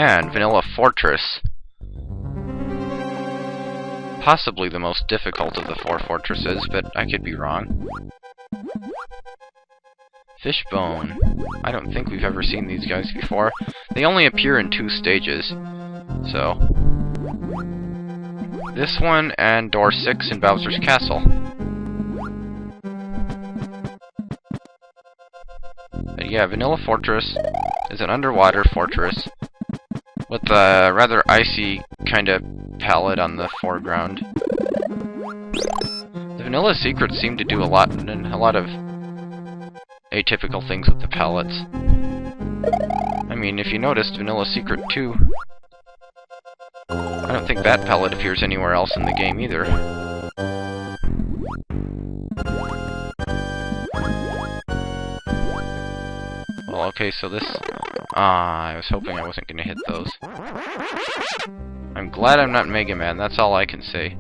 And Vanilla Fortress. Possibly the most difficult of the 4 fortresses, but I could be wrong. Fishbone. I don't think we've ever seen these guys before. They only appear in 2 stages. So, this one and door 6 in Bowser's Castle. But yeah, Vanilla Fortress is an underwater fortress with a rather icy kind of palette on the foreground. The Vanilla Secrets seem to do a lot of atypical things with the palettes. I mean, if you noticed, Vanilla Secret 2, I don't think that palette appears anywhere else in the game either. Well, okay, so this... I was hoping I wasn't going to hit those. I'm glad I'm not Mega Man, that's all I can say.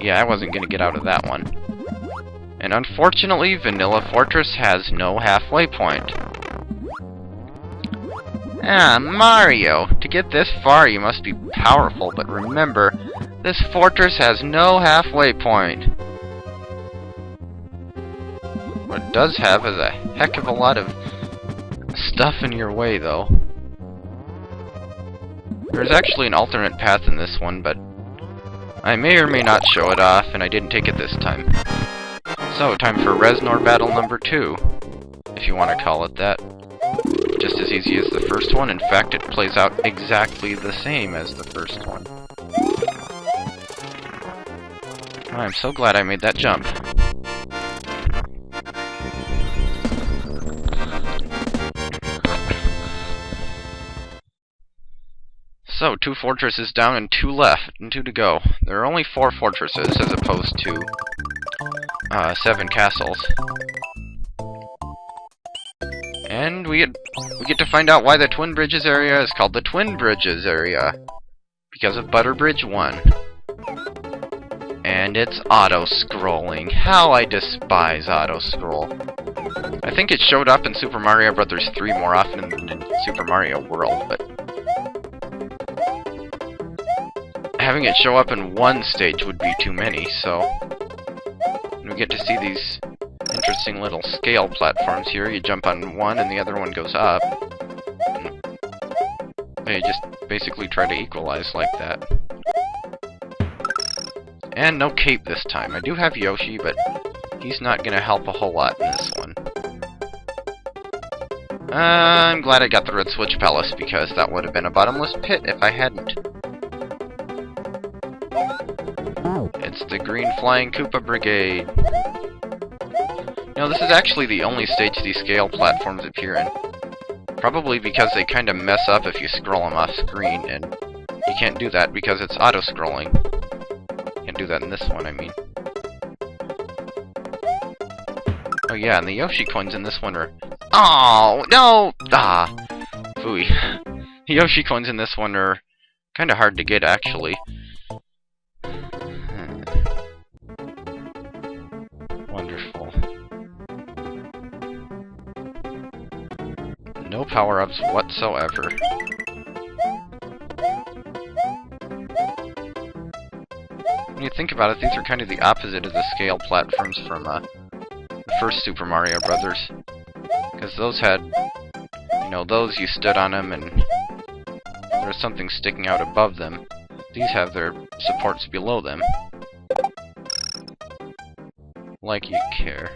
Yeah, I wasn't going to get out of that one. And unfortunately, Vanilla Fortress has no halfway point. Ah, Mario! To get this far, you must be powerful, but remember, this fortress has no halfway point. What it does have is a heck of a lot of stuff in your way, though. There's actually an alternate path in this one, but I may or may not show it off, and I didn't take it this time. So, time for Reznor Battle number 2, if you want to call it that. Just as easy as the first one. In fact, it plays out exactly the same as the first one. I'm so glad I made that jump. So, 2 fortresses down and 2 left, and 2 to go. There are only 4 fortresses as opposed to 7 castles. And we get to find out why the Twin Bridges area is called the Twin Bridges area. Because of Butter Bridge 1. And it's auto-scrolling. How I despise auto-scroll. I think it showed up in Super Mario Bros. 3 more often than in Super Mario World, but having it show up in one stage would be too many, so we get to see these interesting little scale platforms here. You jump on one and the other one goes up. They just basically try to equalize like that. And no cape this time. I do have Yoshi, but he's not going to help a whole lot in this one. I'm glad I got the Red Switch Palace, because that would have been a bottomless pit if I hadn't. It's the Green Flying Koopa Brigade. This is actually the only stage these scale platforms appear in. Probably because they kind of mess up if you scroll them off screen, and you can't do that because it's auto-scrolling. Can't do that in this one, I mean. Oh yeah, and the Yoshi coins in this one are... Oh, no! Ah! Phooey. The Yoshi coins in this one are kind of hard to get, actually. Wonderful. No power-ups whatsoever. When you think about it, these are kind of the opposite of the scale platforms from the first Super Mario Brothers. Because those had, those you stood on them and there was something sticking out above them. These have their supports below them. Like you care.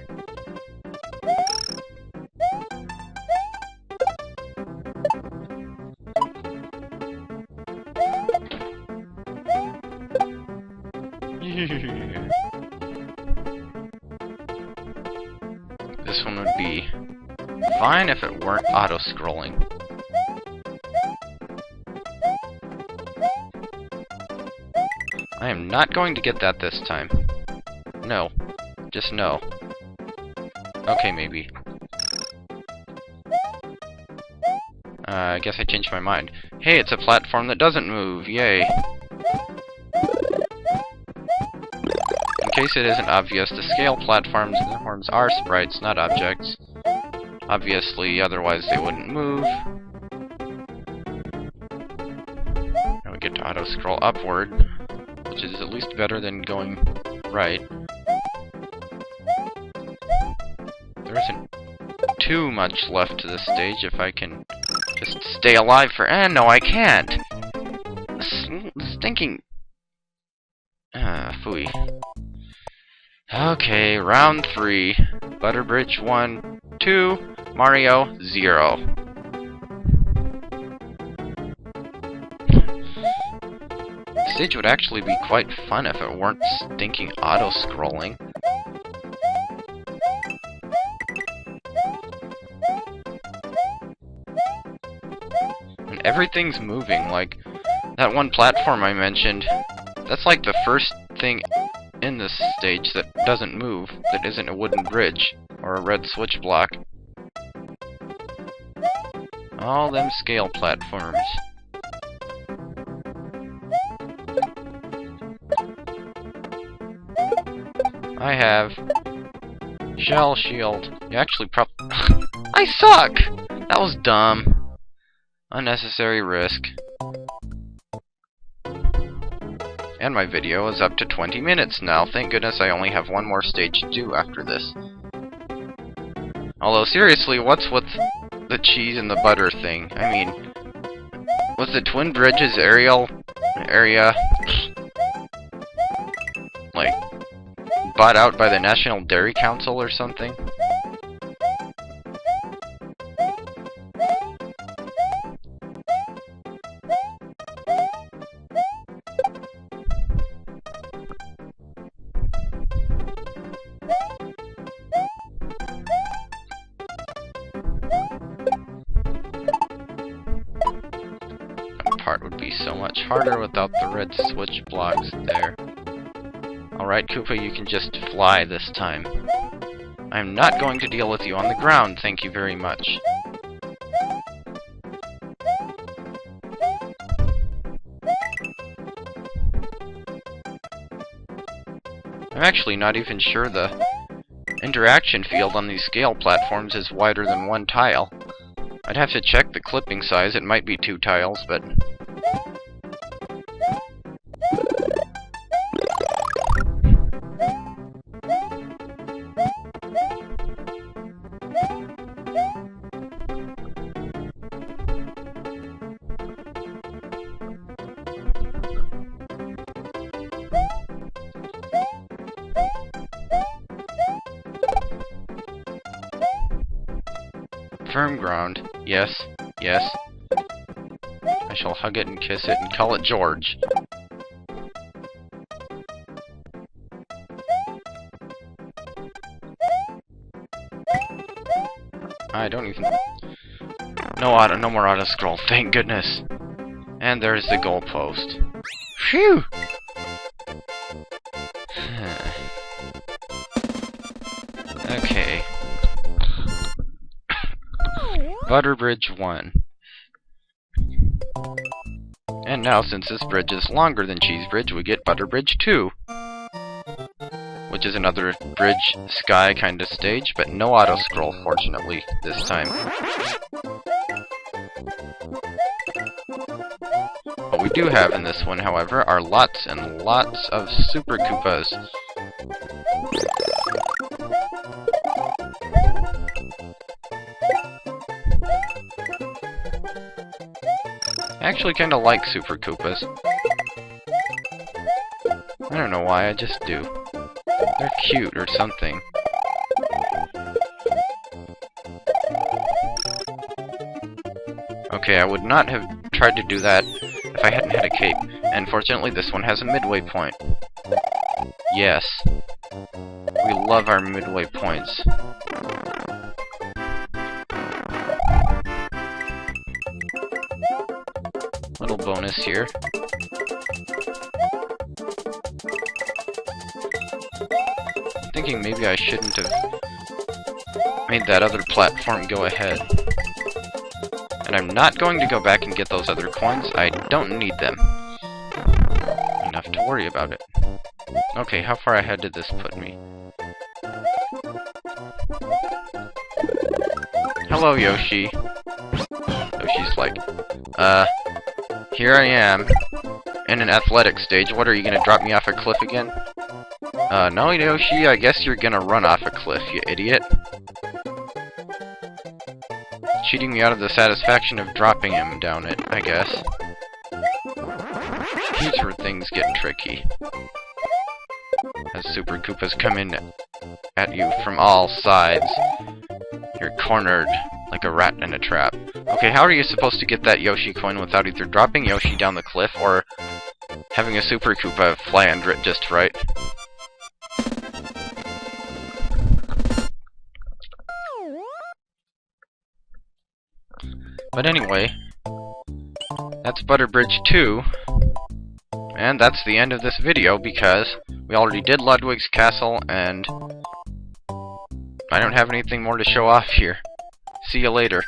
This one would be fine if it weren't auto-scrolling. I am not going to get that this time. No. Just no. Okay, maybe. I guess I changed my mind. Hey, it's a platform that doesn't move. Yay. In case it isn't obvious, the scale platforms are sprites, not objects. Obviously, otherwise they wouldn't move. to auto-scroll upward, which is at least better than going right. There isn't too much left to this stage if I can just stay alive for... no, I can't! Stinking... phooey. Okay, round 3. Butterbridge 1, 2, Mario 0. The stage would actually be quite fun if it weren't stinking auto-scrolling. And everything's moving, like that one platform I mentioned. That's like the first thing in this stage that doesn't move, that isn't a wooden bridge or a red switch block. All them scale platforms. I have shell shield. You actually I suck! That was dumb. Unnecessary risk. And my video is up to 20 minutes now. Thank goodness I only have one more stage to do after this. Although, seriously, what's with the cheese and the butter thing? I mean, was the Twin Bridges area, like, bought out by the National Dairy Council or something? Part would be so much harder without the red switch blocks there. Alright, Koopa, you can just fly this time. I'm not going to deal with you on the ground, thank you very much. I'm actually not even sure the interaction field on these scale platforms is wider than 1 tile. I'd have to check the clipping size, it might be 2 tiles, but... Firm ground. Yes, yes. I shall hug it and kiss it and call it George. I don't even... No more auto-scroll, thank goodness. And there's the goalpost. Phew! Okay. Butterbridge 1. And now, since this bridge is longer than Cheese Bridge, we get Butterbridge 2. Which is another bridge sky kind of stage, but no auto-scroll, fortunately, this time. What we do have in this one, however, are lots and lots of Super Koopas. I actually kinda like Super Koopas. I don't know why, I just do. They're cute or something. Okay, I would not have tried to do that if I hadn't had a cape. And fortunately, this one has a midway point. Yes. We love our midway points. Little bonus here. Thinking maybe I shouldn't have made that other platform go ahead. And I'm not going to go back and get those other coins. I don't need them. Enough to worry about it. Okay, how far ahead did this put me? Hello, Yoshi. Yoshi's like, here I am. in an athletic stage. What, are you gonna drop me off a cliff again? No, Yoshi, I guess you're gonna run off a cliff, you idiot. Cheating me out of the satisfaction of dropping him down it, I guess. Here's where things get tricky. As Super Koopas come in at you from all sides, you're cornered like a rat in a trap. Okay, how are you supposed to get that Yoshi coin without either dropping Yoshi down the cliff or having a Super Koopa fly under it just right? But anyway, that's Butterbridge 2, and that's the end of this video because we already did Ludwig's Castle, and I don't have anything more to show off here. See you later.